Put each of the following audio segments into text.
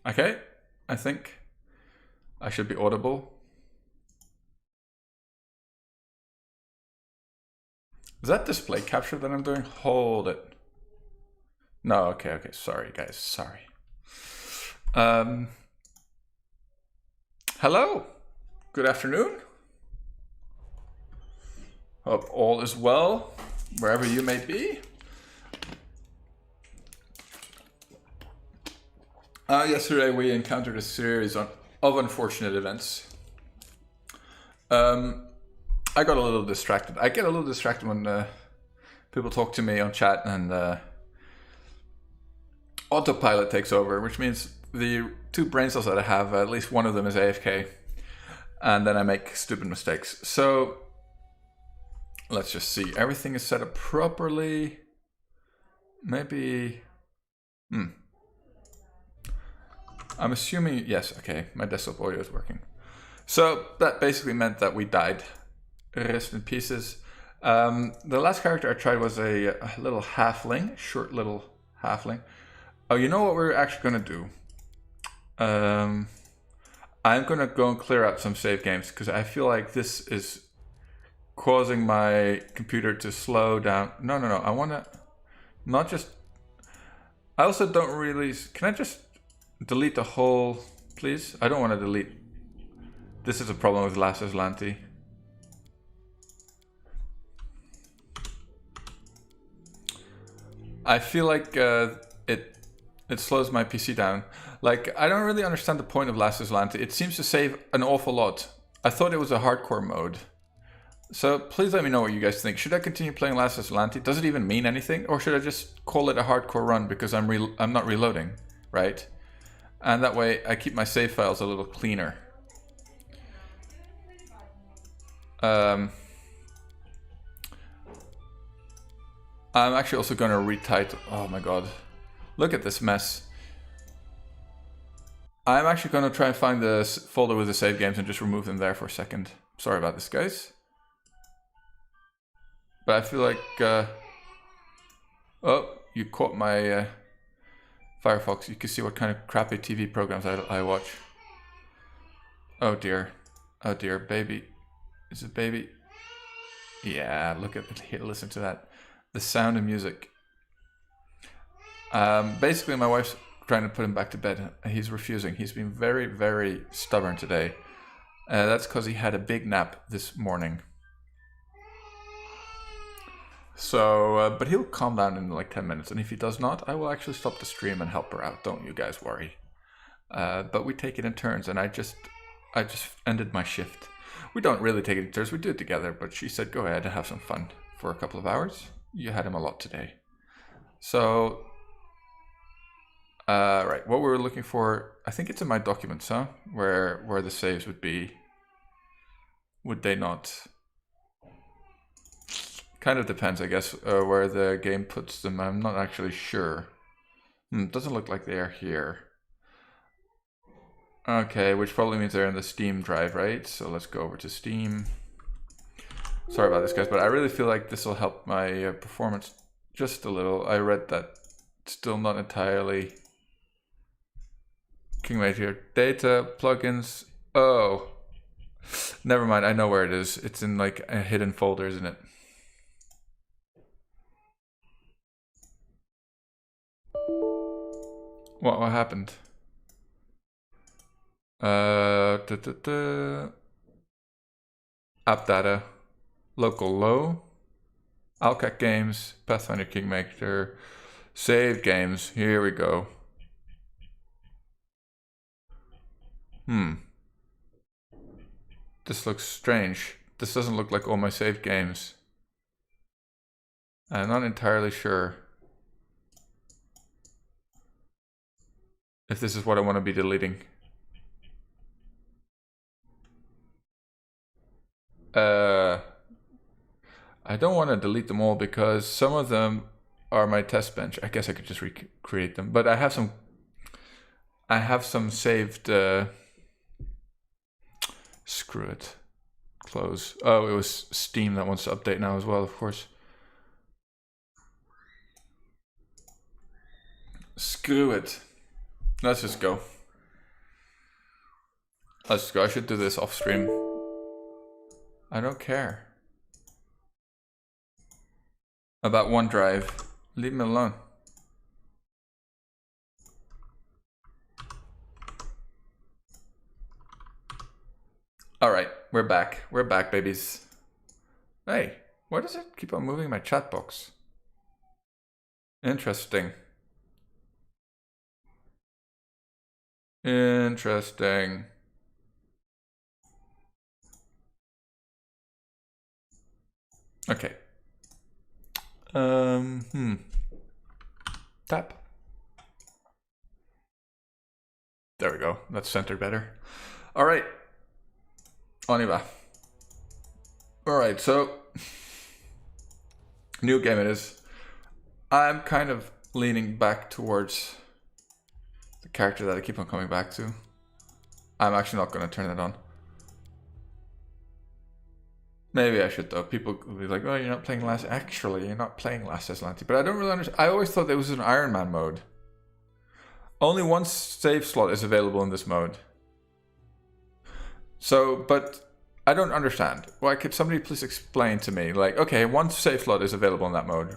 Okay, I think I should be audible. Is that display capture that I'm doing? Hold it. No, okay, sorry guys, sorry. Hello, good afternoon. Hope all is well, wherever you may be. Yesterday we encountered a series of unfortunate events. I got a little distracted. I get a little distracted when people talk to me on chat and autopilot takes over, which means the two brain cells that I have, at least one of them is AFK, and then I make stupid mistakes. So let's just see. Everything is set up properly. Maybe... I'm assuming, yes, okay, my desktop audio is working. So that basically meant that we died. Rest in pieces. The last character I tried was a little halfling, short little halfling. Oh, you know what we're actually gonna do? I'm gonna go and clear out some save games because I feel like this is causing my computer to slow down. No, I wanna not just... I also don't really... Can I just delete the whole, please? I don't want to delete. This is a problem with last Azlanti. I feel like it slows my PC down. Like, I don't really understand the point of last Azlanti. It seems to save an awful lot. I thought it was a hardcore mode. So please let me know what you guys think. Should I continue playing last Azlanti? Does it even mean anything? Or should I just call it a hardcore run because I'm not reloading, right? And that way I keep my save files a little cleaner. I'm actually also going to retitle. Oh my god. Look at this mess. I'm actually going to try and find the folder with the save games and just remove them there for a second. Sorry about this, guys. But I feel like... oh, you caught my Firefox. You can see what kind of crappy TV programs I watch. Oh dear. Oh dear, baby. Is it baby? Yeah, look at it. Listen to that. The sound of music. Basically, my wife's trying to put him back to bed. He's refusing. He's been very, very stubborn today. That's because he had a big nap this morning. So, but he'll calm down in like 10 minutes. And if he does not, I will actually stop the stream and help her out. Don't you guys worry. But we take it in turns, and I just ended my shift. We don't really take it in turns. We do it together. But she said, go ahead and have some fun for a couple of hours. You had him a lot today. So, right, what we were looking for, I think it's in my documents, huh? Where the saves would be. Would they not? Kind of depends, I guess, where the game puts them. I'm not actually sure. Doesn't look like they are here. Okay, which probably means they're in the Steam drive, right? So let's go over to Steam. Sorry about this, guys, but I really feel like this will help my performance just a little. I read that still not entirely. Kingmaker data plugins. Oh, never mind. I know where it is. It's in like a hidden folder, isn't it? What happened? App data, local low, Alcac games, Pathfinder, Kingmaker, save games. Here we go. This looks strange. This doesn't look like all my saved games. I'm not entirely sure if this is what I want to be deleting. I don't want to delete them all because some of them are my test bench. I guess I could just recreate them, but I have some saved. Screw it. Close. Oh, it was Steam that wants to update now as well, of course. Screw it. Let's just go. Let's go. I should do this off stream. I don't care about OneDrive. Leave me alone. All right, we're back. We're back, babies. Hey, why does it keep on moving my chat box? Interesting. Interesting. Okay. Tap. There we go. That's centered better. All right. On y va. All right, so new game it is. I'm kind of leaning back towards the character that I keep on coming back to. I'm actually not going to turn it on. Maybe I should though. People will be like, "Oh, you're not playing last." Actually, you're not playing last Azlanti. But I don't really understand. I always thought there was an Iron Man mode. Only one save slot is available in this mode. So, but I don't understand. Why could somebody please explain to me? Like, okay, one save slot is available in that mode.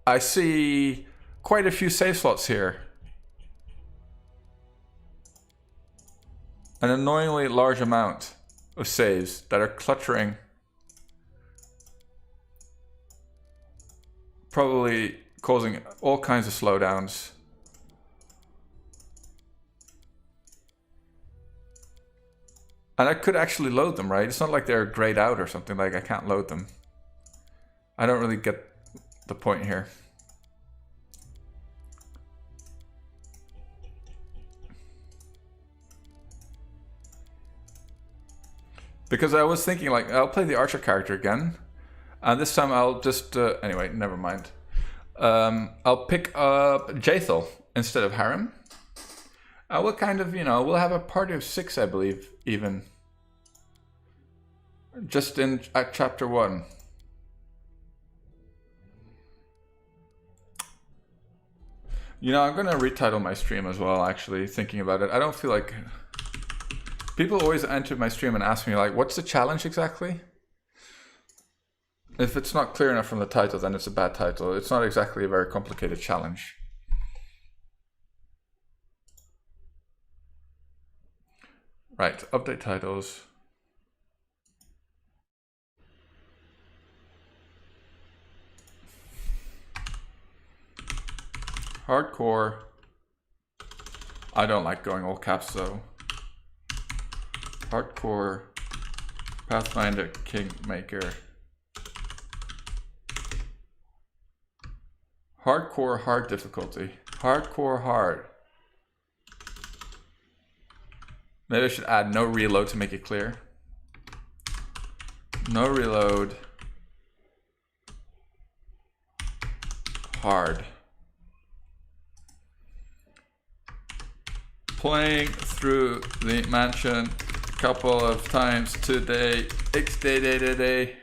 I see quite a few save slots here. An annoyingly large amount of saves that are cluttering. Probably causing all kinds of slowdowns. And I could actually load them, right? It's not like they're grayed out or something, like I can't load them. I don't really get the point here. Because I was thinking, like, I'll play the Archer character again. And this time I'll just... anyway, never mind. I'll pick up Jaethal instead of Harem. I will kind of, you know, we'll have a party of 6, I believe, even. Just at chapter 1. You know, I'm going to retitle my stream as well, actually, thinking about it. I don't feel like... People always enter my stream and ask me, like, what's the challenge exactly? If it's not clear enough from the title, then it's a bad title. It's not exactly a very complicated challenge. Right, update titles. Hardcore. I don't like going all caps though. Hardcore. Pathfinder, Kingmaker. Hardcore, hard difficulty. Hardcore, hard. Maybe I should add no reload to make it clear. No reload. Hard. Playing through the mansion a couple of times today. Day.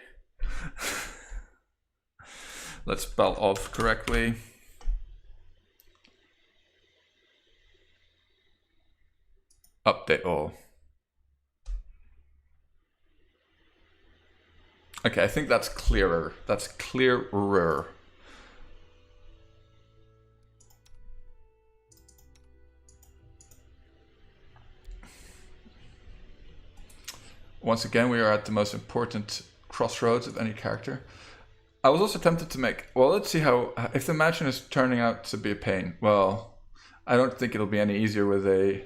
Let's spell off correctly. Update all. Okay, I think that's clearer. That's clearer. Once again, we are at the most important crossroads of any character. I was also tempted to make, well, let's see how, if the mansion is turning out to be a pain, well, I don't think it'll be any easier with a,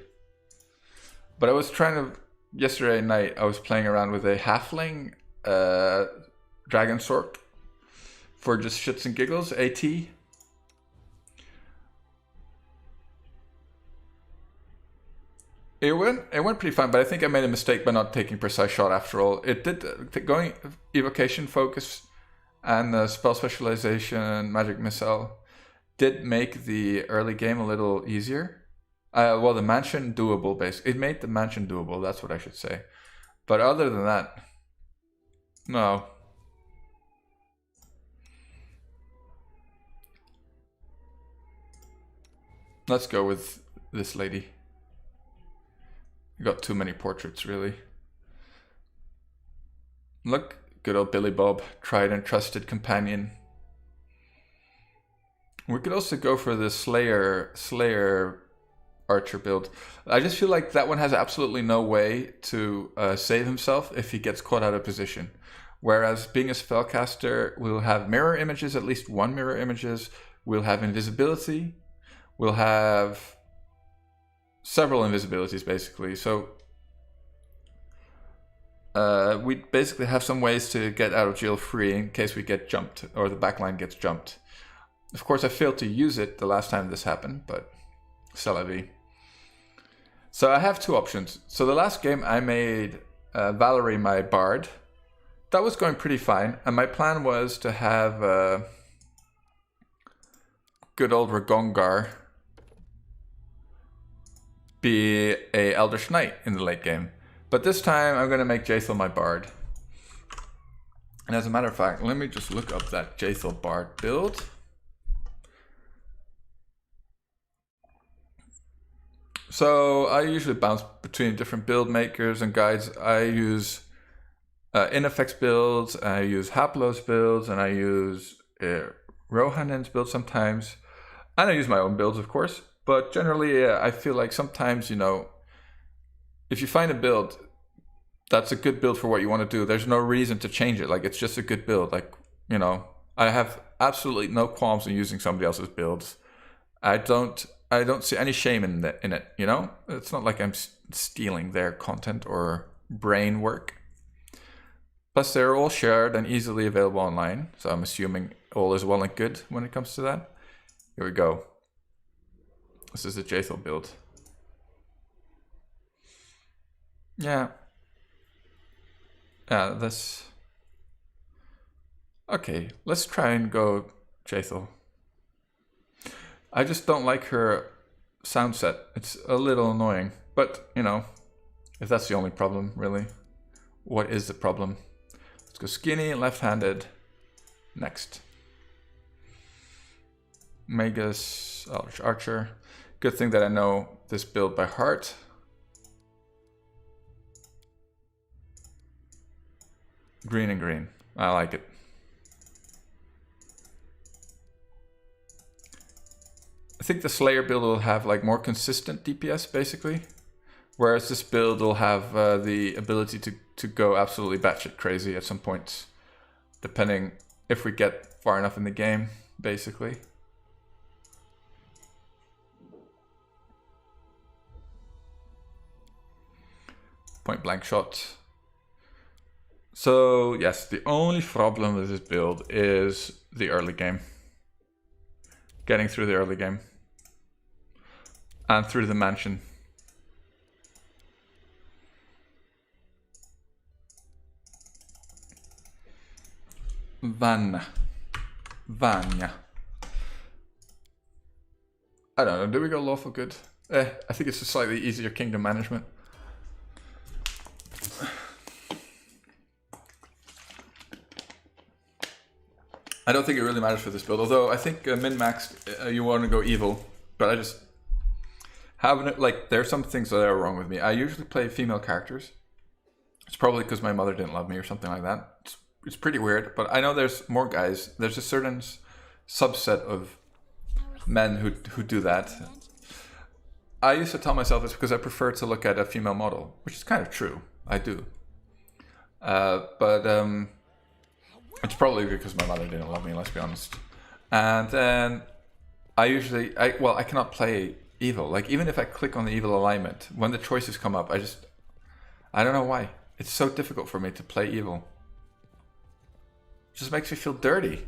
but I was trying to, yesterday night, I was playing around with a halfling dragon sword for just shits and giggles, AT. It went pretty fine, but I think I made a mistake by not taking precise shot after all. It did, going evocation focus and spell specialization, magic missile did make the early game a little easier. Well, the mansion doable, basically. It made the mansion doable, that's what I should say. But other than that, no. Let's go with this lady. You got too many portraits, really. Look, good old Billy Bob, tried and trusted companion. We could also go for the Slayer archer build. I just feel like that one has absolutely no way to save himself if he gets caught out of position. Whereas being a spellcaster, we'll have mirror images, at least one mirror images. We'll have invisibility. We'll have several invisibilities, basically. So we basically have some ways to get out of jail free in case we get jumped or the backline gets jumped. Of course, I failed to use it the last time this happened, but c'est la vie. So I have two options. So the last game I made Valerie my bard. That was going pretty fine, and my plan was to have good old Ragongar be a Eldritch Knight in the late game. But this time I'm going to make Jaethal my bard. And as a matter of fact, let me just look up that Jaethal bard build. So I usually bounce between different build makers and guides. I use Ineffects builds, I use Haplos builds, and I use Rohanen's builds sometimes. And I use my own builds, of course. But generally, I feel like sometimes, you know, if you find a build that's a good build for what you want to do, there's no reason to change it. Like, it's just a good build. Like, you know, I have absolutely no qualms in using somebody else's builds. I don't see any shame in it, you know? It's not like I'm stealing their content or brain work. Plus, they're all shared and easily available online, so I'm assuming all is well and good when it comes to that. Here we go. This is the Jaethal build. Yeah. Yeah, this... Okay, let's try and go Jaethal. I just don't like her sound set. It's a little annoying, but, you know, if that's the only problem, really, what is the problem? Let's go skinny, left-handed. Next. Magus, Archer. Good thing that I know this build by heart. Green and green. I like it. I think the Slayer build will have like more consistent DPS, basically. Whereas this build will have the ability to go absolutely batshit crazy at some points, depending if we get far enough in the game, basically. Point blank shot. So yes, the only problem with this build is the early game. Getting through the early game. And through the mansion. Vanya. I don't know, do we go lawful good? I think it's a slightly easier kingdom management. I don't think it really matters for this build, although I think min-maxed you want to go evil, but I just having it, like, there are some things that are wrong with me. I usually play female characters. It's probably because my mother didn't love me or something like that. It's pretty weird, but I know there's more guys. There's a certain subset of men who do that. I used to tell myself it's because I prefer to look at a female model, which is kind of true. I do. But it's probably because my mother didn't love me, let's be honest. And then I cannot play evil. Like, even if I click on the evil alignment, when the choices come up, I don't know why. It's so difficult for me to play evil. It just makes me feel dirty.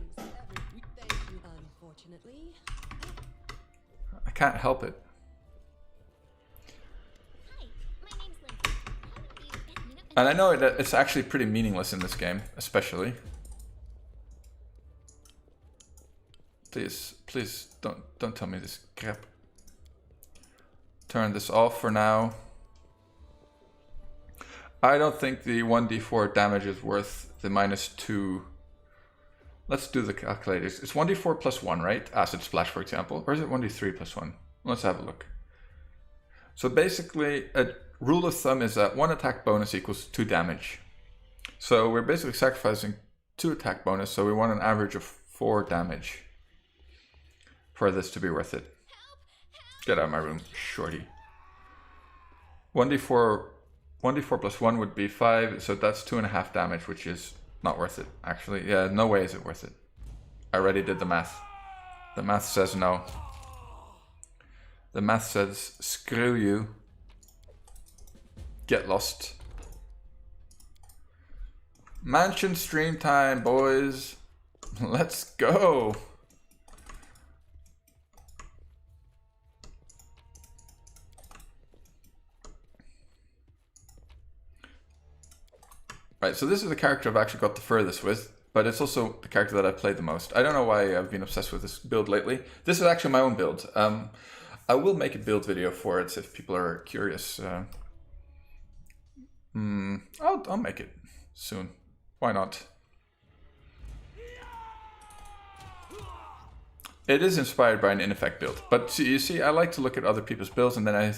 I can't help it. And I know that it's actually pretty meaningless in this game, especially. Please don't tell me this crap. Turn this off for now. I don't think the 1d4 damage is worth the -2. Let's do the calculators. It's 1d4 plus 1, right? Acid splash, for example. Or is it 1d3 plus 1? Let's have a look. So basically, rule of thumb is that 1 attack bonus equals 2 damage. So we're basically sacrificing 2 attack bonus, so we want an average of 4 damage for this to be worth it. Get out of my room, shorty. 1d4 plus 1 would be 5, so that's 2.5 damage, which is not worth it, actually. Yeah, no way is it worth it. I already did the math. The math says no. The math says, screw you. Get lost. Mansion stream time, boys. Let's go. Right, so this is the character I've actually got the furthest with, but it's also the character that I've played the most. I don't know why I've been obsessed with this build lately. This is actually my own build. I will make a build video for it if people are curious. I'll make it soon. Why not? It is inspired by an in-effect build, but you see, I like to look at other people's builds and then I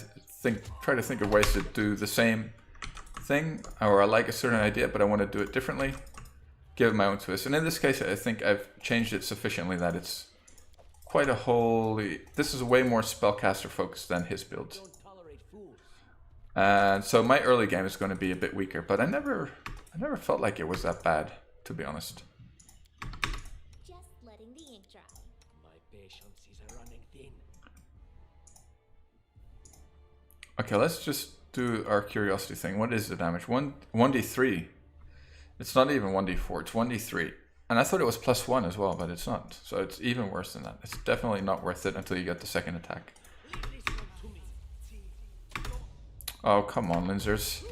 try to think of ways to do the same thing, or I like a certain idea but I want to do it differently, give it my own twist. And in this case I think I've changed it sufficiently that it's quite a this is way more spellcaster focused than his build. And so my early game is going to be a bit weaker, but I never felt like it was that bad, to be honest. Just letting the ink dry. My patience is running thin. Okay, let's just do our curiosity thing. What is the damage? 1d3. It's not even 1d4, it's 1d3. And I thought it was +1 as well, but it's not. So it's even worse than that. It's definitely not worth it until you get the second attack. Oh, come on, Linzers.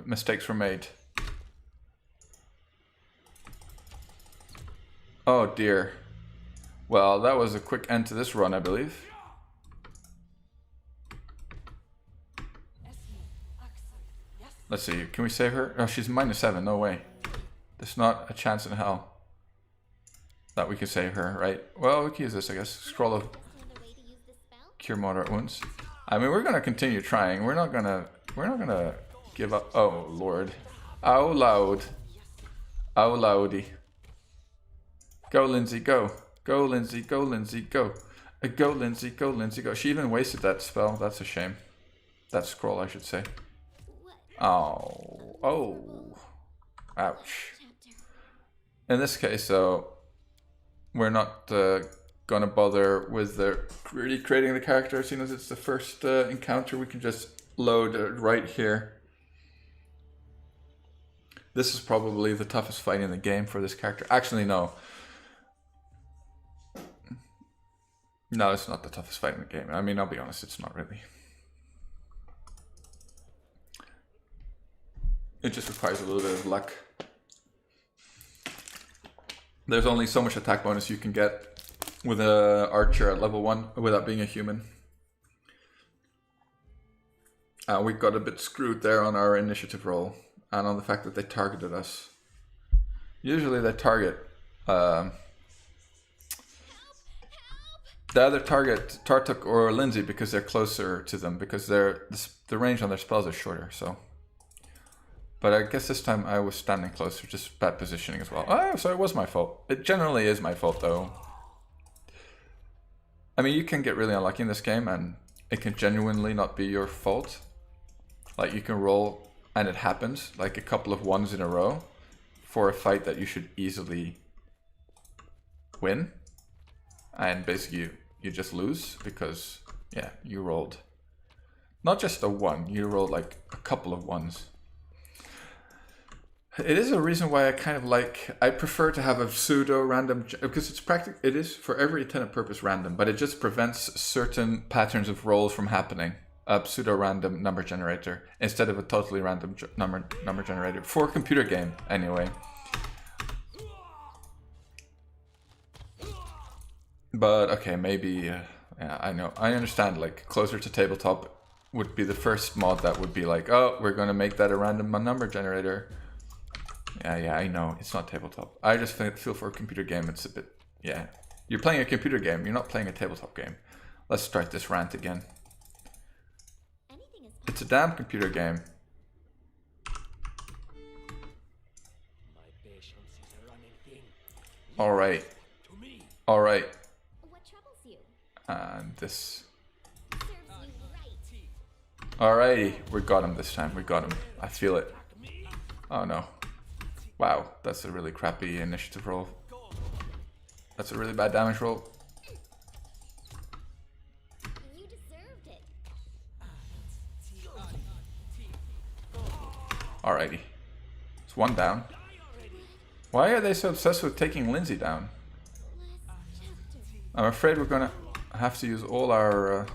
Mistakes were made. Oh dear. Well, that was a quick end to this run, I believe. Let's see, can we save her? Oh, she's -7, no way. There's not a chance in hell that we can save her, right? Well, we can use this, I guess. Scroll of cure moderate wounds. I mean, we're gonna continue trying. We're not gonna give up. Oh Lord. Oh loud. Oh loudy. Go Lindsay, go. Go Lindsay, go Lindsay, go. Go Lindsay, go Lindsay, go. She even wasted that spell. That's a shame. That scroll, I should say. Oh. Oh. Ouch. In this case, though, we're not gonna bother with really creating the character. Seeing as it's the first encounter, we can just load right here. This is probably the toughest fight in the game for this character. Actually, no. No, it's not the toughest fight in the game. I mean, I'll be honest, it's not really. It just requires a little bit of luck. There's only so much attack bonus you can get with an archer at level 1 without being a human. We got a bit screwed there on our initiative roll and on the fact that they targeted us. Usually they target they either target Tartuk or Lindsay because they're closer to them, because the range on their spells is shorter. So, but I guess this time I was standing closer, just bad positioning as well. Oh, so it was my fault. It generally is my fault though. I mean, you can get really unlucky in this game and it can genuinely not be your fault. Like you can roll and it happens, like a couple of ones in a row for a fight that you should easily win. And basically you just lose because, yeah, you rolled not just a 1, you rolled like a couple of 1s. It is a reason why I prefer to have a pseudo random, because it is for every intended purpose random, but it just prevents certain patterns of rolls from happening. A pseudo random number generator instead of a totally random number generator for a computer game anyway. But okay, maybe yeah, I know, I understand. Like closer to tabletop would be the first mod that would be like, oh, we're gonna make that a random number generator. Yeah, I know, it's not tabletop. I just feel for a computer game, it's a bit, yeah. You're playing a computer game, you're not playing a tabletop game. Let's start this rant again. It's a damn computer game. Alright. Alright. What troubles you? And this. Serves you right. Alrighty. We got him this time. We got him. I feel it. Oh no. Wow. That's a really crappy initiative roll. That's a really bad damage roll. You deserved it. Alrighty. It's one down. Why are they so obsessed with taking Lindsay down? Last chapter. I'm afraid we're gonna have to use all our...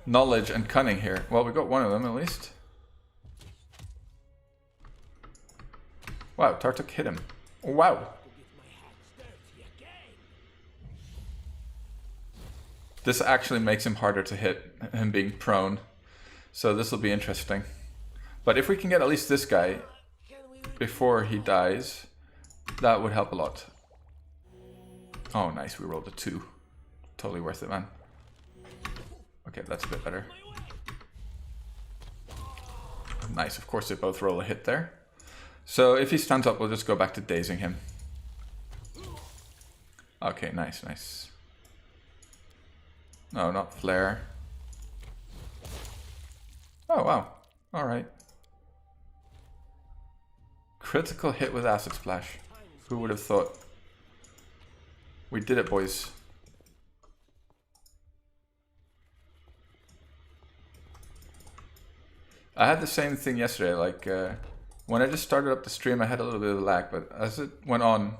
knowledge and cunning here. Well, we got one of them at least. Wow, Tartuk hit him. Wow. This actually makes him harder to hit, him being prone. So this will be interesting. But if we can get at least this guy before he dies, that would help a lot. Oh, nice. We rolled a 2. Totally worth it, man. Okay, that's a bit better. Nice. Of course, they both roll a hit there. So if he stands up, we'll just go back to dazing him. Okay, nice, nice. No, not flare. Oh, wow. Alright. Critical hit with acid splash. Who would have thought? We did it, boys. I had the same thing yesterday, like when I just started up the stream I had a little bit of lag, but as it went on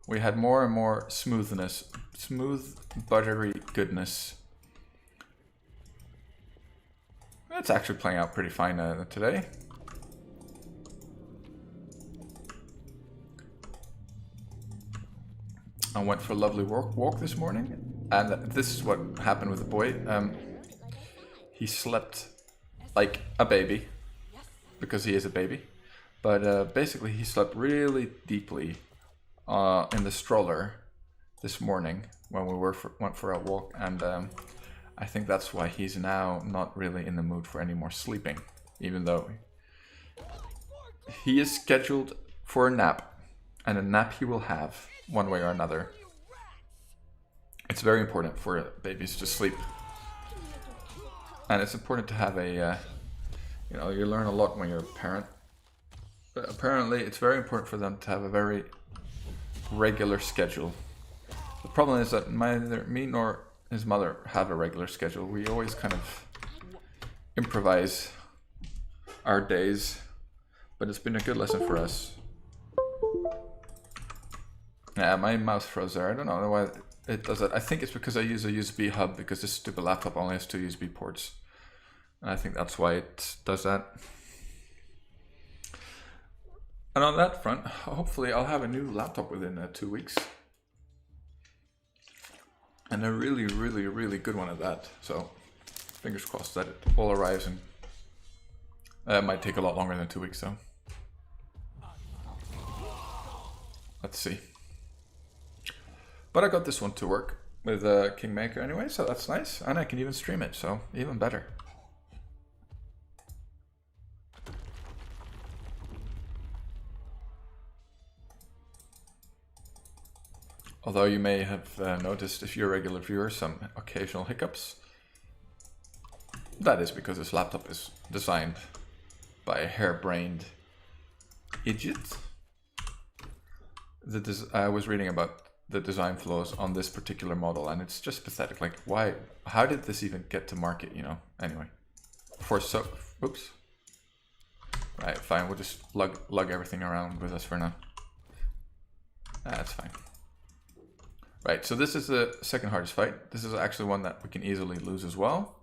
we had more and more smoothness, smooth buttery goodness. It's actually playing out pretty fine today. I went for a lovely walk this morning, and this is what happened with the boy. He slept like a baby, because he is a baby. But basically he slept really deeply in the stroller this morning when we went for a walk, and I think that's why he's now not really in the mood for any more sleeping, even though he is scheduled for a nap, and a nap he will have one way or another. It's very important for babies to sleep, and it's important to have a you know, you learn a lot when you're a parent, but apparently it's very important for them to have a very regular schedule. The problem is that neither me nor his mother have a regular schedule. We always kind of improvise our days, but it's been a good lesson for us. Yeah, my mouse froze there. I don't know why it does that. I think it's because I use a USB hub, because this stupid laptop only has 2 USB ports. And I think that's why it does that. And on that front, hopefully I'll have a new laptop within 2 weeks. And a really, really, really good one at that. So fingers crossed that it all arrives, and it might take a lot longer than 2 weeks though. Let's see. But I got this one to work with Kingmaker anyway, so that's nice. And I can even stream it, so even better. Although you may have noticed, if you're a regular viewer, some occasional hiccups. That is because this laptop is designed by a harebrained idiot. I was reading about the design flaws on this particular model, and it's just pathetic. Like, why? How did this even get to market, you know? Anyway. Oops. Right, fine, we'll just lug everything around with us for now. That's fine. Right, so this is the second hardest fight. This is actually one that we can easily lose as well.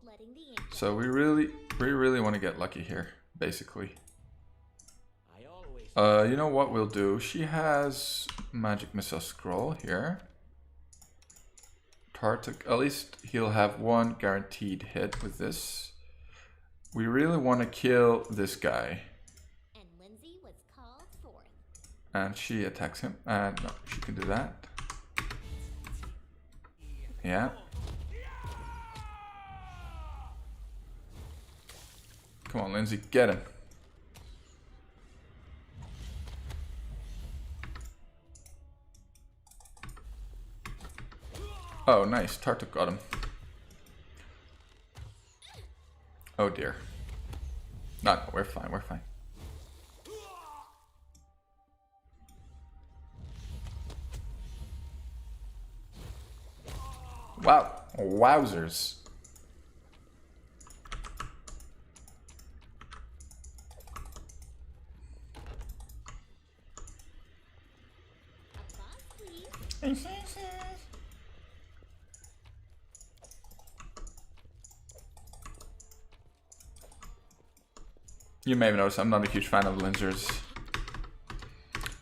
So we really want to get lucky here, basically. You know what we'll do? She has magic missile scroll here. Tartuk, at least he'll have 1 guaranteed hit with this. We really want to kill this guy. And Lindsay was called forth. And she attacks him. And no, she can do that. Yeah. Come on, Lindsay, get him. Oh, nice. Tartuk got him. Oh dear. No, we're fine, we're fine. Wow. Wowzers. You may have noticed I'm not a huge fan of Linzers.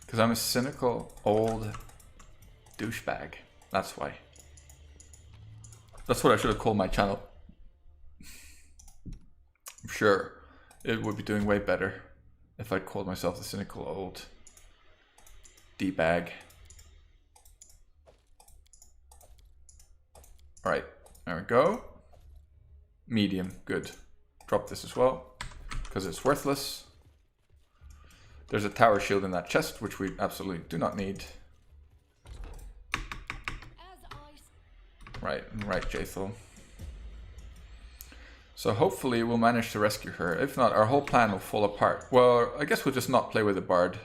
Because I'm a cynical, old douchebag. That's why. That's what I should have called my channel. I'm sure it would be doing way better if I'd called myself the cynical old D-bag. Alright, there we go. Medium, good. Drop this as well, because it's worthless. There's a tower shield in that chest, which we absolutely do not need. Right, Jaethal. So hopefully we'll manage to rescue her. If not, our whole plan will fall apart. Well, I guess we'll just not play with the Bard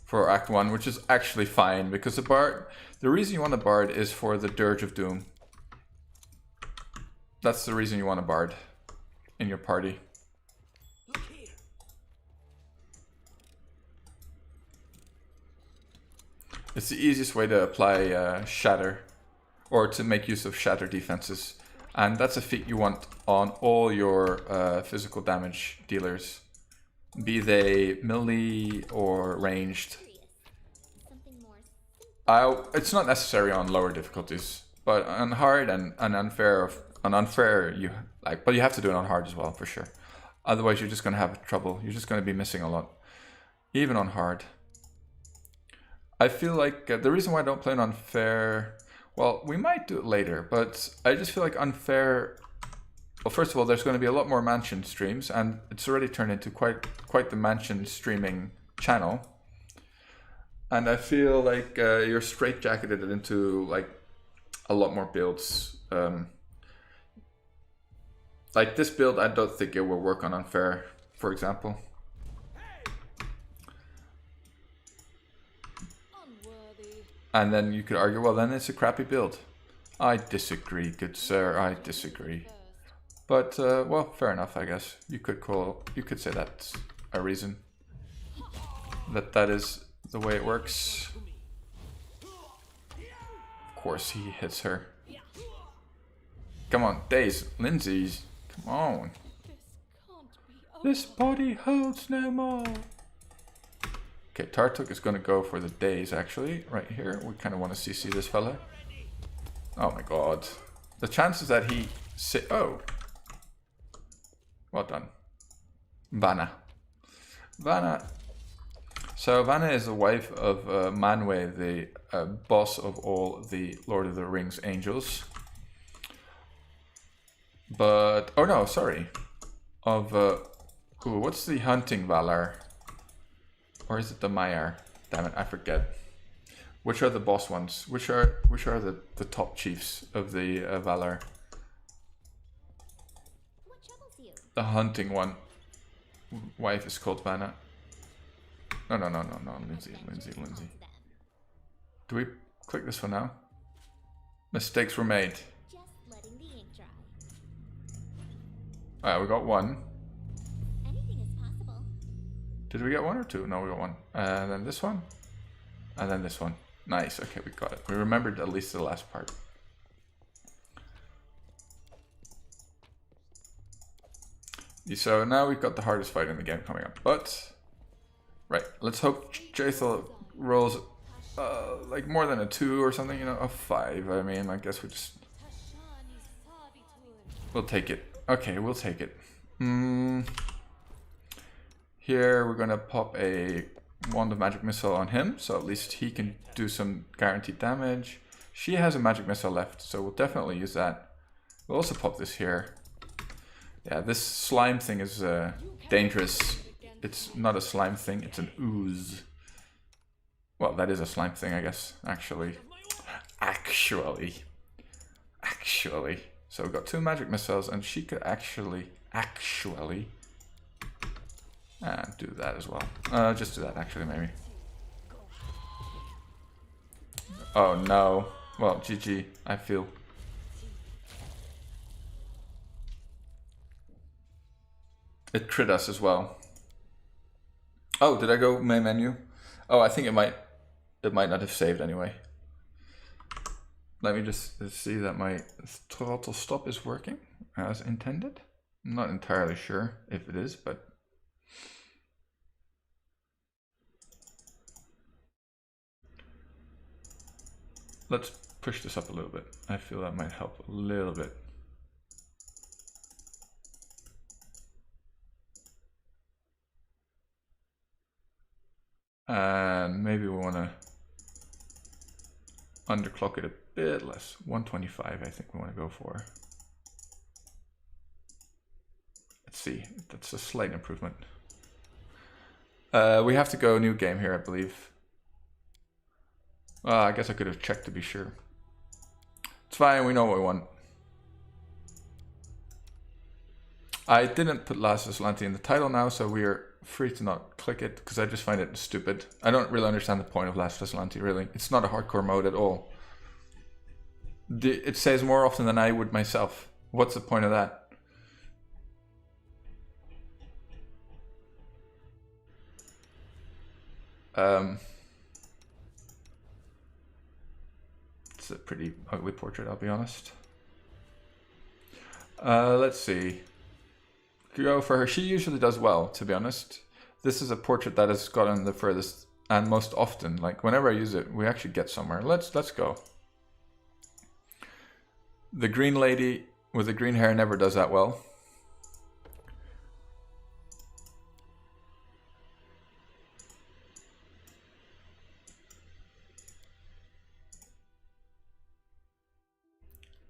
for Act 1, which is actually fine, because the Bard, the reason you want a Bard is for the Dirge of Doom. That's the reason you want a Bard in your party. It's the easiest way to apply Shatter, or to make use of Shatter defenses. And that's a feat you want on all your physical damage dealers, be they melee or ranged. It's not necessary on lower difficulties, but on hard and unfair, but you have to do it on hard as well, for sure. Otherwise you're just going to have trouble. You're just going to be missing a lot, even on hard. I feel like the reason why I don't play on unfair, well, we might do it later, but I just feel like unfair. Well, first of all, there's going to be a lot more mansion streams, and it's already turned into quite the mansion streaming channel. And I feel like you're straitjacketed into like a lot more builds. Like this build, I don't think it will work on unfair, for example. And then you could argue, well, then it's a crappy build. I disagree, good sir, I disagree. But, well, fair enough, I guess. You could say that's a reason. That is the way it works. Of course he hits her. Come on, Days, Lindsay's, come on. This body holds no more. Okay, Tartuk is going to go for the Days, actually, right here. We kind of want to CC this fella. Oh my god. The chances that he... Oh! Well done. Vanna. So Vanna is the wife of Manwë, the boss of all the Lord of the Rings angels. But... Oh no, sorry. Of... Ooh, what's the hunting Valar? Or is it the Maiar? Damn it, I forget. Which are the boss ones? Which are the top chiefs of the Valar? What troubles you? The hunting one. Wife is called Vanna. No, Lindsay. Do we click this one now? Mistakes were made. Just letting the ink dry. Alright, we got one. Anything is possible. Did we get one or two? No, we got one. And then this one. And then this one. Nice. Okay, we got it. We remembered at least the last part. So now we've got the hardest fight in the game coming up. But, right, let's hope Jaethal rolls like more than a 2 or something, you know, a 5. I mean, I guess we'll take it. Okay, we'll take it. Here we're gonna pop a Wand of Magic Missile on him, so at least he can do some guaranteed damage. She has a Magic Missile left, so we'll definitely use that. We'll also pop this here. Yeah, this slime thing is dangerous. It's not a slime thing, it's an ooze. Well, that is a slime thing, I guess, actually. Actually. So we've got 2 magic missiles, and she could actually do that as well. Just do that, actually, maybe. Oh, no. Well, GG, I feel. It crit us as well. Oh, did I go main menu? Oh, I think it might not have saved anyway. Let me just see that my throttle stop is working as intended. I'm not entirely sure if it is, but let's push this up a little bit. I feel that might help a little bit. And maybe we want to underclock it a bit less. 125 I think we want to go for. Let's see, that's a slight improvement. We have to go new game here, I believe. Well, I guess I could have checked to be sure. It's fine, we know what we want. I didn't put Last Azlanti in the title now, so we are free to not click it, because I just find it stupid. I don't really understand the point of Last Azlanti, really. It's not a hardcore mode at all. It says more often than I would myself. What's the point of that? It's a pretty ugly portrait, I'll be honest. Let's see. Go for her. She usually does well, to be honest. This is a portrait that has gotten the furthest and most often. Like whenever I use it, we actually get somewhere. Let's go. The green lady with the green hair never does that well.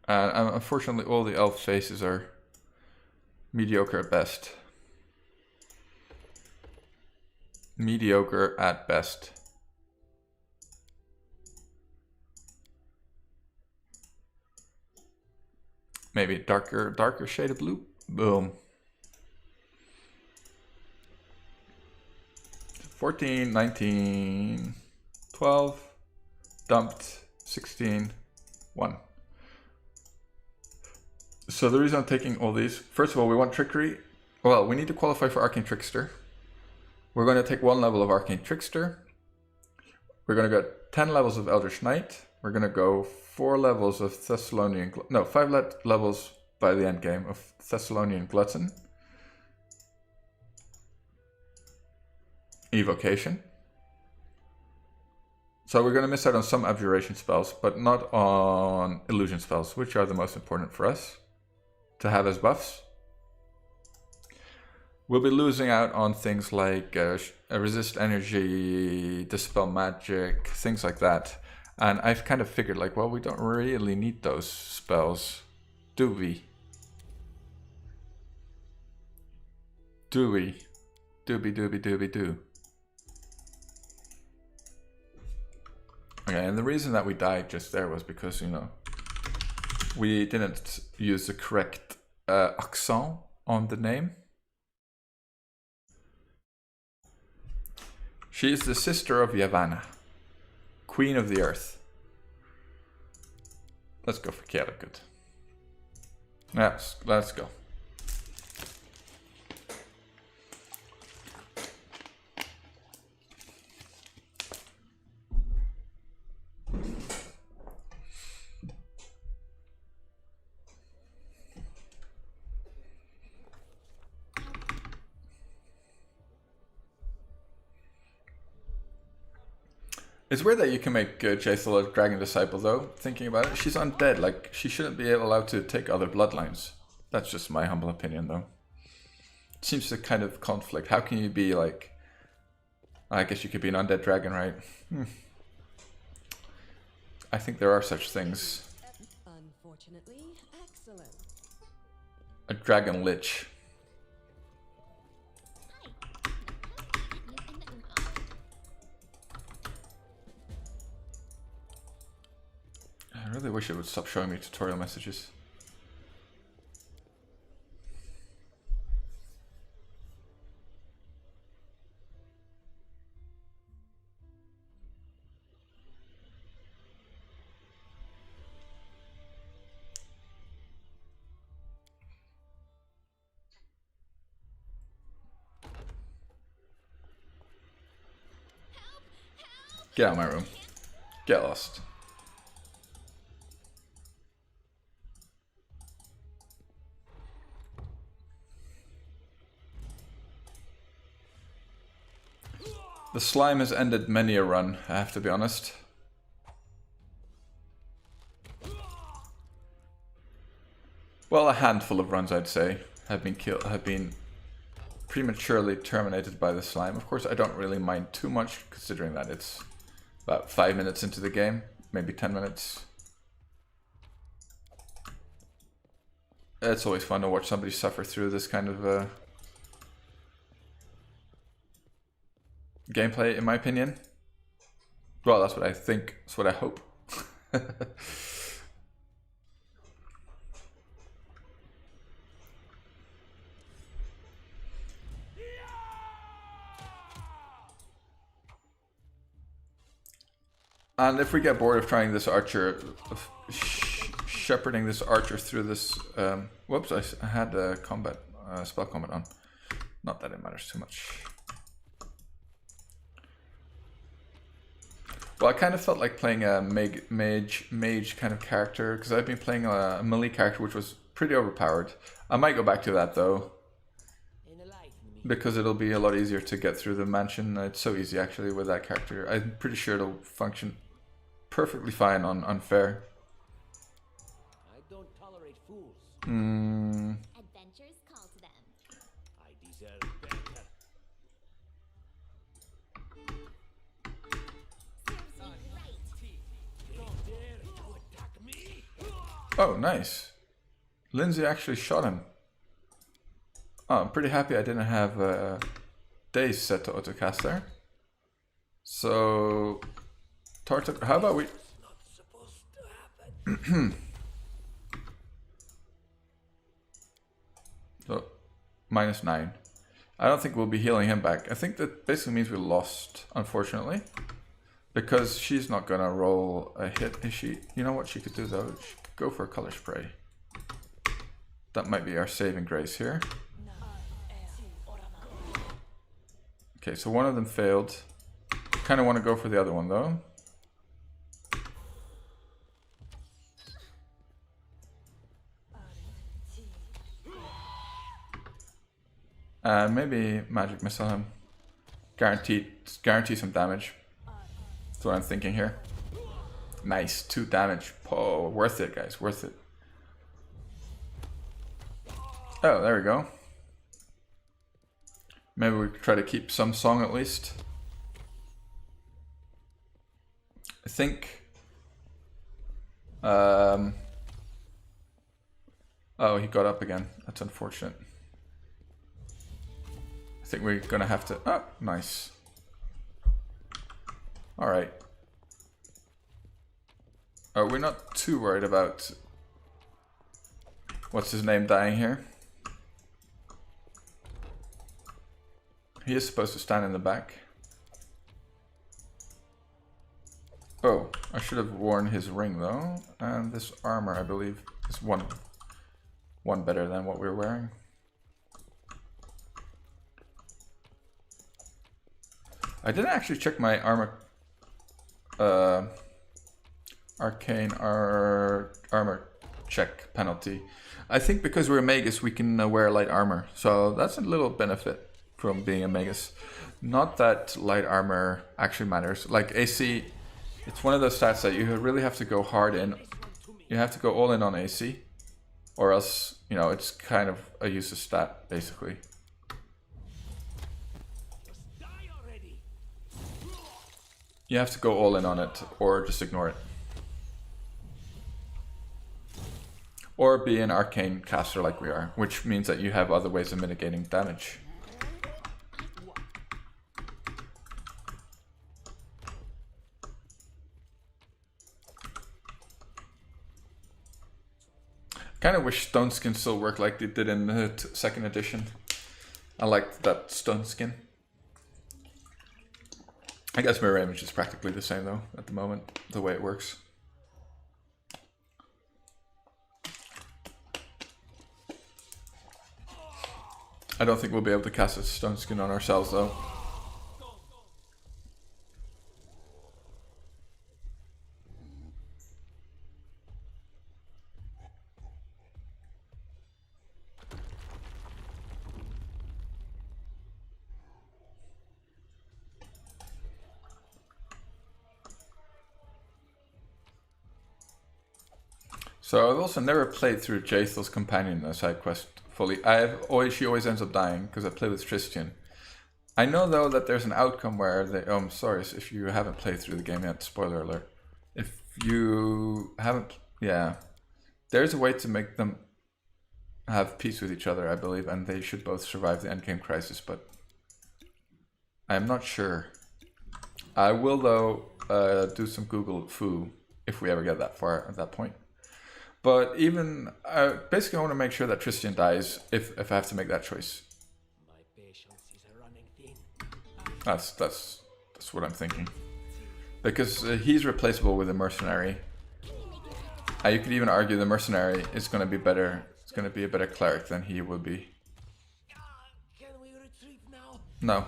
Unfortunately, all the elf faces are mediocre at best. Mediocre at best. Maybe darker shade of blue. Boom. 14, 19, 12, dumped, 16, 1. So the reason I'm taking all these, first of all, we want trickery. Well, we need to qualify for Arcane Trickster. We're going to take 1 level of Arcane Trickster. We're going to get 10 levels of Eldritch Knight. We're going to go 4 levels of Thessalonian, no, 5 levels by the end game of Thessalonian Glutton. Evocation. So we're going to miss out on some abjuration spells, but not on illusion spells, which are the most important for us to have as buffs. We'll be losing out on things like resist energy, dispel magic, things like that. And I've kind of figured like, well, we don't really need those spells, do we? Do we? Do. Okay, and the reason that we died just there was because, you know, we didn't use the correct accent on the name. She is the sister of Yavanna, Queen of the Earth. Let's go for Kerrigan. Yes, let's go. It's weird that you can make Jaethal a Dragon Disciple, though, thinking about it. She's undead, like, she shouldn't be allowed to take other bloodlines. That's just my humble opinion, though. It seems to kind of conflict. How can you be, like... I guess you could be an undead dragon, right? I think there are such things. Unfortunately, excellent. a dragon lich. I really wish it would stop showing me tutorial messages. Get out of my room. Get lost. The slime has ended many a run, I have to be honest. Well, a handful of runs, I'd say, have been prematurely terminated by the slime. Of course, I don't really mind too much, considering that it's about 5 minutes into the game, maybe 10 minutes. It's always fun to watch somebody suffer through this kind of gameplay, in my opinion. Well, that's what I think, that's what I hope. And if we get bored of trying this archer, shepherding this archer through this, whoops, I had a spell combat on. Not that it matters too much. Well, I kind of felt like playing a mage kind of character, because I've been playing a melee character which was pretty overpowered. I might go back to that though, because it'll be a lot easier to get through the mansion. It's so easy actually with that character. I'm pretty sure it'll function perfectly fine on unfair. I don't tolerate fools. Adventures call to them. I deserve better. Serves me right. Don't dare to attack me. Oh, nice. Lindsay actually shot him. Oh, I'm pretty happy I didn't have days set to autocast there. So, Tartak, how about we... Not supposed to happen. So, -9. I don't think we'll be healing him back. I think that basically means we lost, unfortunately. Because she's not gonna roll a hit, is she? You know what she could do though? She could go for a color spray. That might be our saving grace here. Okay, so one of them failed. Kind of want to go for the other one though. And maybe magic missile him. Guarantee some damage. That's what I'm thinking here. Nice, 2 damage. Oh, worth it, guys, worth it. Oh, there we go. Maybe we could try to keep some song at least. I think. Oh, he got up again. That's unfortunate. I think we're gonna have to. Oh, nice. All right. Oh, we're not too worried about what's his name dying here. He is supposed to stand in the back. Oh, I should have worn his ring though. And this armor, I believe, is one better than what we're wearing. I didn't actually check my armor, arcane armor check penalty. I think because we're a magus, we can wear light armor, so that's a little benefit from being a magus. Not that light armor actually matters. Like AC, it's one of those stats that you really have to go hard in. You have to go all in on AC, or else, you know, it's kind of a useless stat, basically. You have to go all in on it, or just ignore it. or be an arcane caster like we are, which means that you have other ways of mitigating damage. Kind of wish stone skin still worked like they did in the second edition. I liked that stone skin. I guess mirror image is practically the same though at the moment, the way it works. I don't think we'll be able to cast a stone skin on ourselves though. So I've also never played through Jathel's companion a side quest fully. She always ends up dying because I play with Tristian. I know though that there's an outcome where they. Oh, I'm sorry if you haven't played through the game yet. Spoiler alert. If you haven't, yeah, there's a way to make them have peace with each other, I believe, and they should both survive the endgame crisis. But I'm not sure. I will though do some Google foo if we ever get that far at that point. But even, basically I want to make sure that Tristian dies if I have to make that choice. My patience is running thin. That's what I'm thinking. Because he's replaceable with a mercenary. You could even argue the mercenary is going to be better. It's going to be a better cleric than he would be. Can we retreat now? No.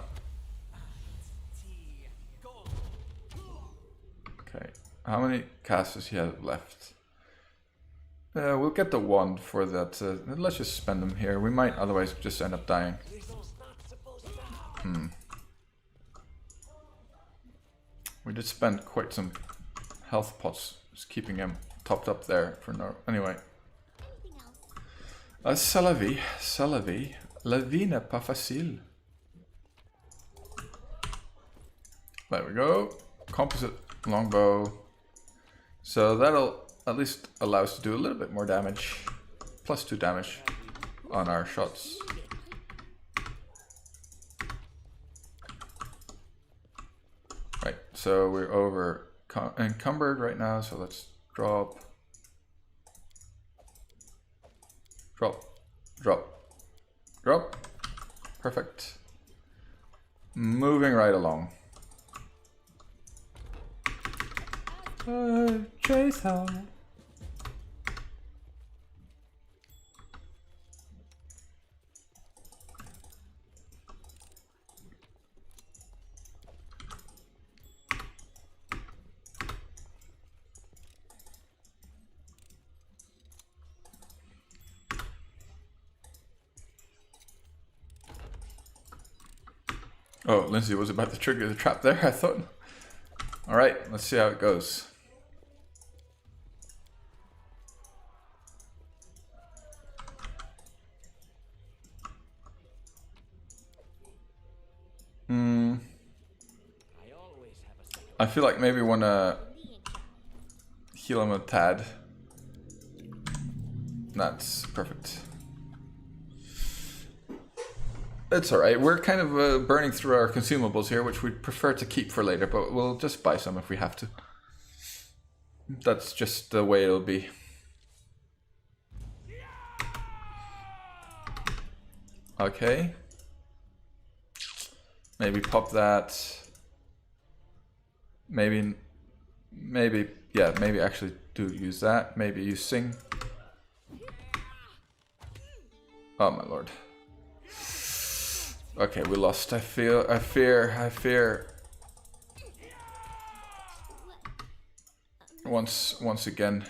Okay. How many casts does he have left? We'll get the wand for that. Let's just spend them here. We might otherwise just end up dying. We did spend quite some health pots, just keeping him topped up there for no. Anyway. C'est la vie, c'est la vie. La vie n'est pas facile. There we go. Composite longbow. So that'll at least allow us to do a little bit more damage. +2 damage on our shots. Right, so we're over encumbered right now, so let's drop. Drop. Drop. Drop. Perfect. Moving right along. Chase home. Oh, Lindsay was about to trigger the trap there, I thought. Alright, let's see how it goes. I feel like maybe want to heal him a tad. That's perfect. It's alright. We're kind of burning through our consumables here, which we'd prefer to keep for later, but we'll just buy some if we have to. That's just the way it'll be. Okay. Maybe pop that. Maybe actually do use that. Maybe use sing. Oh my lord. Okay, we lost. I fear. Once again,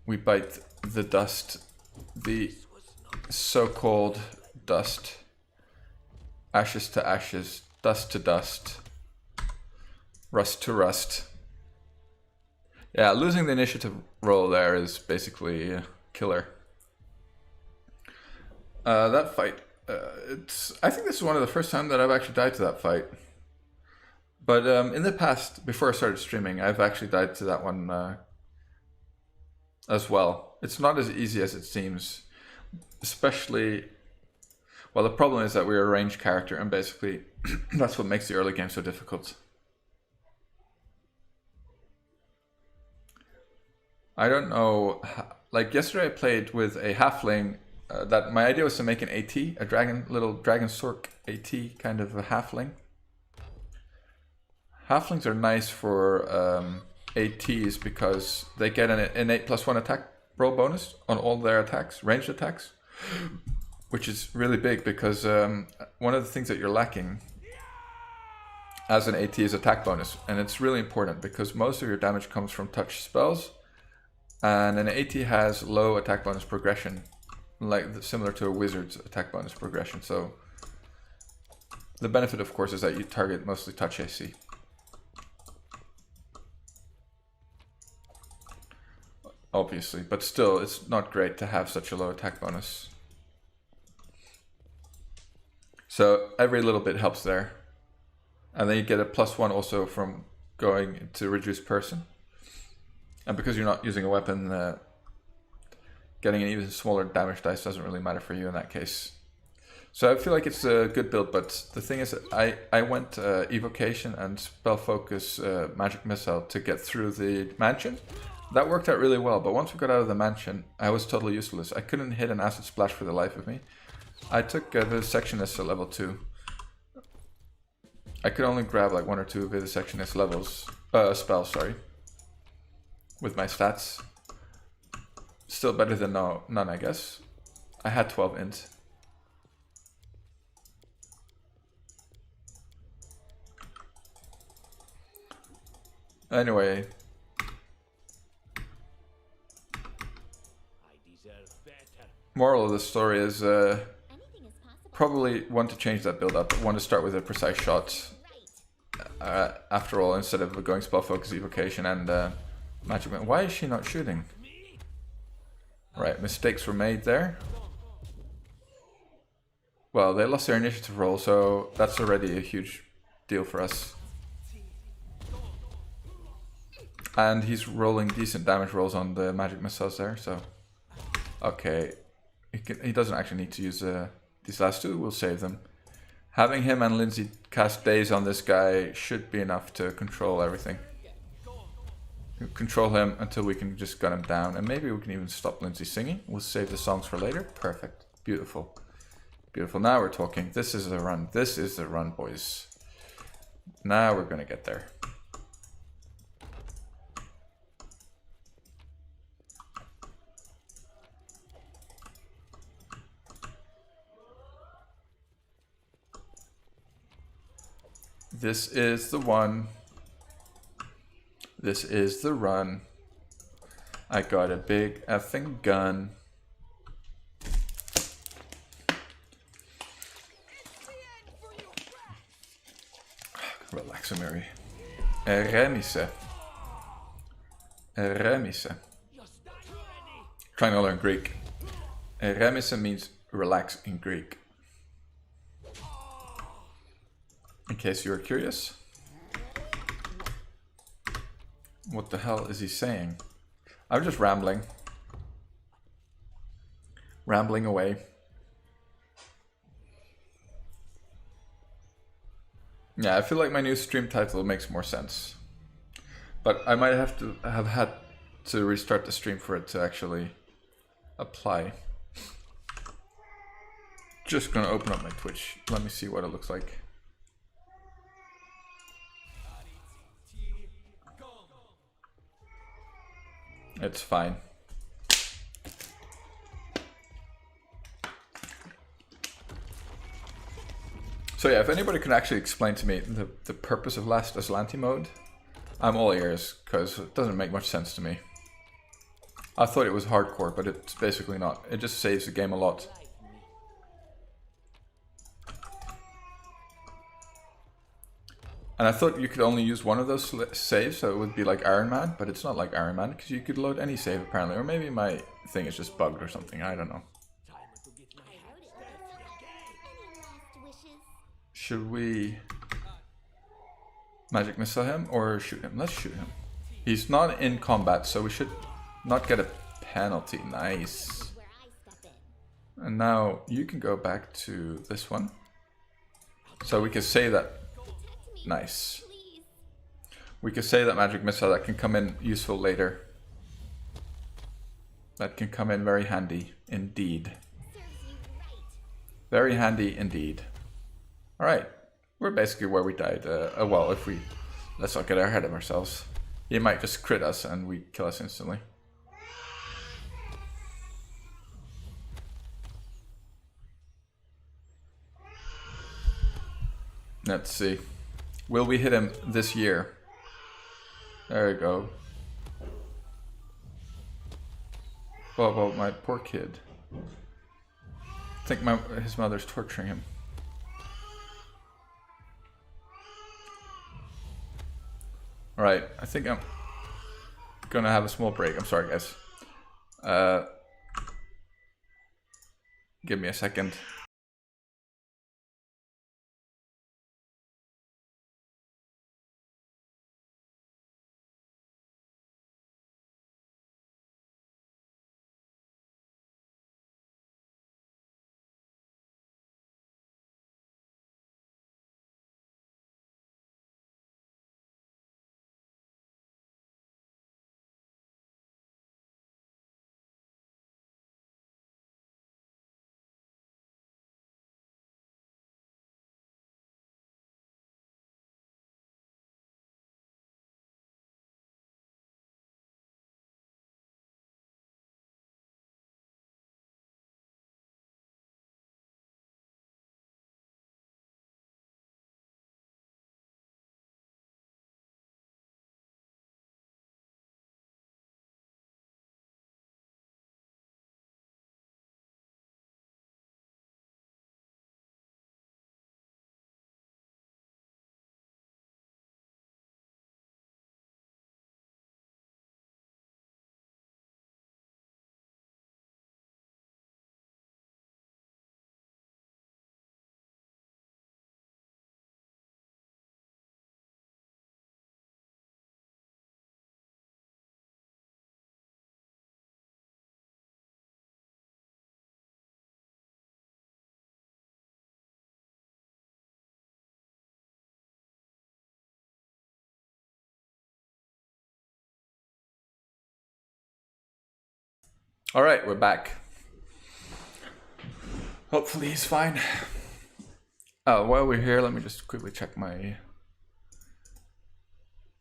we bite the dust, the so-called dust. Ashes to ashes, dust to dust, rust to rust. Yeah, losing the initiative roll there is basically killer. That fight, I think this is one of the first time that I've actually died to that fight. But in the past, before I started streaming, I've actually died to that one as well. It's not as easy as it seems, especially, well, the problem is that we're a ranged character, and basically that's what makes the early game so difficult. I don't know, like yesterday I played with a halfling, that my idea was to make an AT, a little dragon sork AT kind of a halfling. Halflings are nice for ATs because they get an innate +1 attack roll bonus on all their attacks, ranged attacks, which is really big because one of the things that you're lacking as an AT is attack bonus, and it's really important because most of your damage comes from touch spells, and an AT has low attack bonus progression, like similar to a wizard's attack bonus progression. So the benefit, of course, is that you target mostly touch AC. Obviously, but still, it's not great to have such a low attack bonus. So every little bit helps there. And then you get a +1 also from going to reduced person. And because you're not using a weapon, getting an even smaller damage dice doesn't really matter for you in that case. So I feel like it's a good build, but the thing is that I went Evocation and Spell Focus Magic Missile to get through the mansion. That worked out really well, but once we got out of the mansion, I was totally useless. I couldn't hit an Acid Splash for the life of me. I took Vivisectionist at level 2. I could only grab like 1 or 2 Vivisectionist levels, spells, sorry, with my stats. Still better than none, I guess. I had 12 int. Anyway. Moral of the story is probably want to change that build up. Want to start with a precise shot. After all, instead of going spell focus, evocation, and magic. Why is she not shooting? Right, mistakes were made there. Well, they lost their initiative roll, so that's already a huge deal for us. And he's rolling decent damage rolls on the magic missiles there, so okay. He doesn't actually need to use these last two, we'll save them. Having him and Lindsay cast Daze on this guy should be enough to control everything. Control him until we can just gun him down, and maybe we can even stop Lindsay singing. We'll save the songs for later. Perfect. Beautiful. Beautiful. Now we're talking. This is the run. This is the run, boys. Now we're gonna get there. This is the one. This is the run. I got a big effing gun. Relax, Mary. Remise. Remise. Trying to learn Greek. Remise means relax in Greek. In case you were curious. What the hell is he saying? I'm just rambling. Rambling away. Yeah, I feel like my new stream title makes more sense. But I might have to have had to restart the stream for it to actually apply. Just gonna open up my Twitch. Let me see what it looks like. It's fine. So yeah, if anybody can actually explain to me the purpose of last Azlanti mode, I'm all ears, because it doesn't make much sense to me. I thought it was hardcore, but it's basically not. It just saves the game a lot. And I thought you could only use one of those saves, so it would be like Iron Man, but it's not like Iron Man, because you could load any save apparently. Or maybe my thing is just bugged or something, I don't know. Should we magic missile him or shoot him? Let's shoot him. He's not in combat, so we should not get a penalty. Nice. Where I step in. And now you can go back to this one. So we can say that. Protect me. Nice. Please. We could say that magic missile that can come in useful later. That can come in very handy indeed. Serves you right. Very handy indeed. Alright. We're basically where we died. Well, if we... Let's not get ahead of ourselves. He might just crit us and we kill us instantly. Let's see. Will we hit him this year? There we go. Well, my poor kid. I think his mother's torturing him. Alright, I think I'm gonna have a small break. I'm sorry, guys. Give me a second. Alright, we're back. Hopefully he's fine. Oh, while we're here, let me just quickly check my...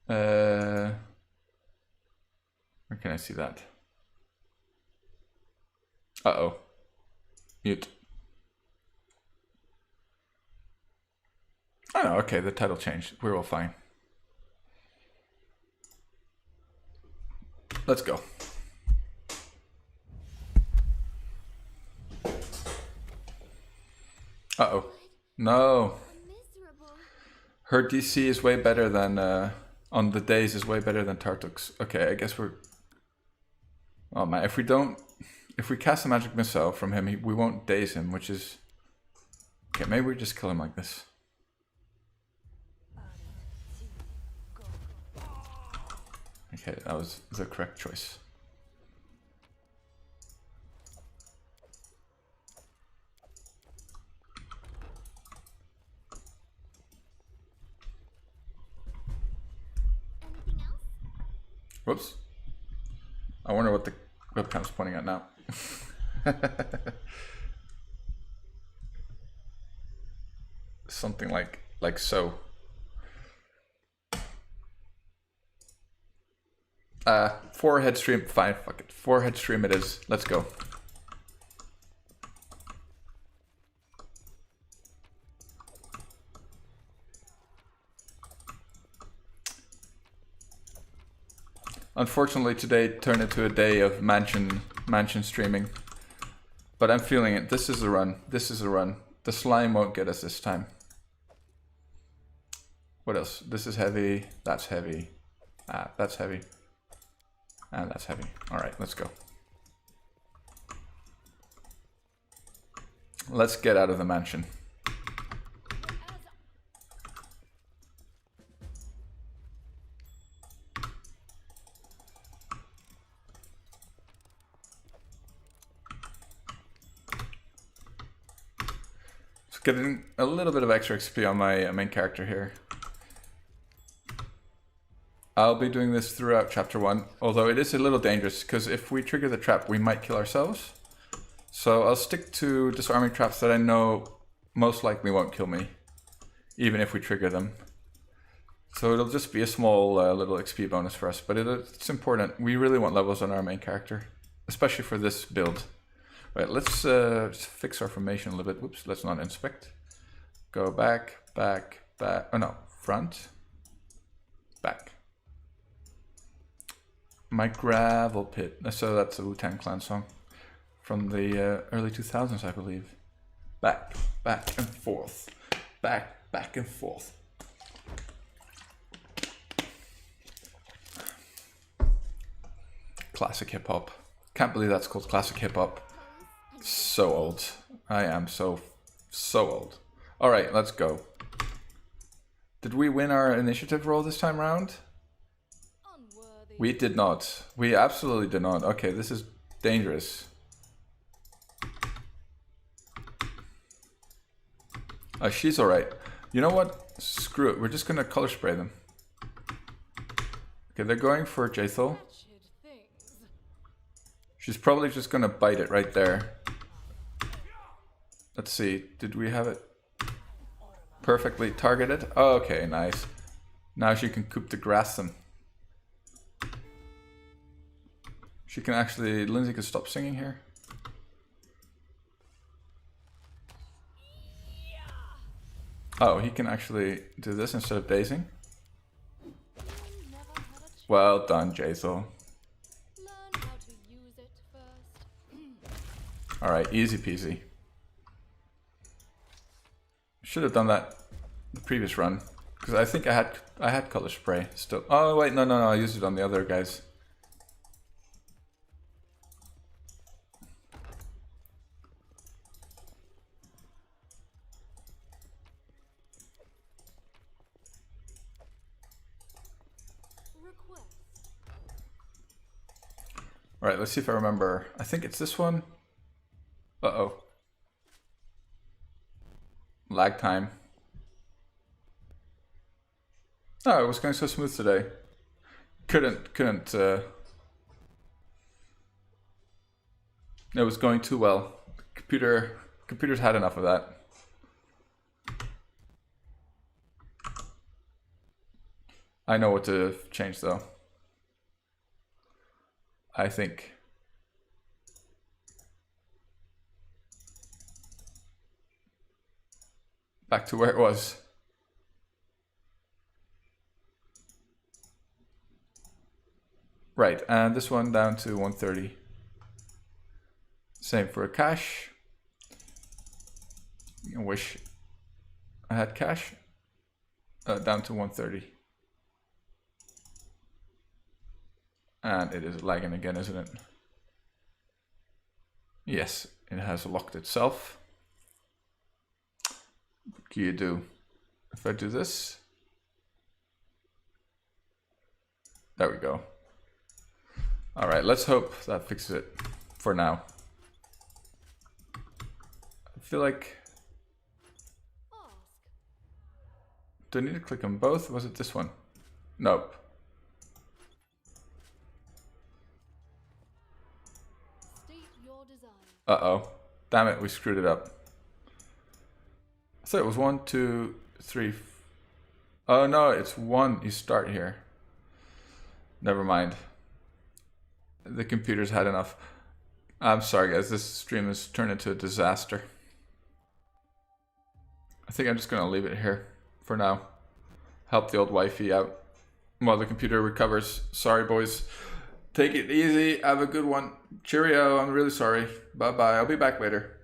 Where can I see that? Uh-oh. Mute. Oh no, okay, the title changed. We're all fine. Let's go. Uh-oh. No. Miserable. Her DC is way better than, on the days is way better than Tartuk's. Okay, I guess we're... Oh man, if we cast a magic missile from him, we won't daze him, which is... Okay, maybe we just kill him like this. Okay, that was the correct choice. Anything else? Whoops. I wonder what the webcam's pointing at now. Something like so. Forehead stream, fine, fuck it. Forehead stream it is. Let's go. Unfortunately, today turned into a day of mansion streaming. But I'm feeling it. This is a run. This is a run. The slime won't get us this time. What else? This is heavy. That's heavy. That's heavy. And that's heavy. Alright, let's go. Let's get out of the mansion. Getting a little bit of extra XP on my main character here. I'll be doing this throughout chapter 1, although it is a little dangerous because if we trigger the trap, we might kill ourselves. So I'll stick to disarming traps that I know most likely won't kill me, even if we trigger them. So it'll just be a small little XP bonus for us, but it's important. We really want levels on our main character, especially for this build. Right, let's fix our formation a little bit. Whoops, let's not inspect. Go back, back, back. Oh no, front, back. My gravel pit. So that's a Wu-Tang Clan song from the early 2000s, I believe. Back, back and forth. Back, back and forth. Classic hip hop. Can't believe that's called classic hip hop. So old. I am so old. All right, let's go. Did we win our initiative roll this time round? We did not. We absolutely did not. Okay, this is dangerous. She's alright. You know what? Screw it. We're just going to color spray them. Okay, they're going for Jaethal. She's probably just going to bite it right there. Let's see. Did we have it perfectly targeted? Oh, okay, nice. Now she can coup de grace them. She can actually... Lindsay can stop singing here. Oh, he can actually do this instead of dazing. Well done, Jaethal. Alright, easy peasy. Should have done that the previous run. Because I think I had color spray still. Oh wait, no, I used it on the other guys. Alright, let's see if I remember. I think it's this one. Uh-oh. Lag time. Oh, it was going so smooth today. Couldn't, it was going too well. Computer's had enough of that. I know what to change though. I think. Back to where it was. Right, and this one down to 130. Same for cash. I wish I had cash. Down to 130. And it is lagging again, isn't it? Yes, it has locked itself. What can you do? If I do this. There we go. Alright, let's hope that fixes it for now. I feel like... Do I need to click on both? Was it this one? Nope. Uh-oh. Damn it, we screwed it up. I thought it was 1, 2, 3. Oh no, it's 1. You start here. Never mind. The computer's had enough. I'm sorry guys, this stream has turned into a disaster. I think I'm just gonna leave it here for now. Help the old wifey out while the computer recovers. Sorry boys. Take it easy. Have a good one. Cheerio. I'm really sorry. Bye bye. I'll be back later.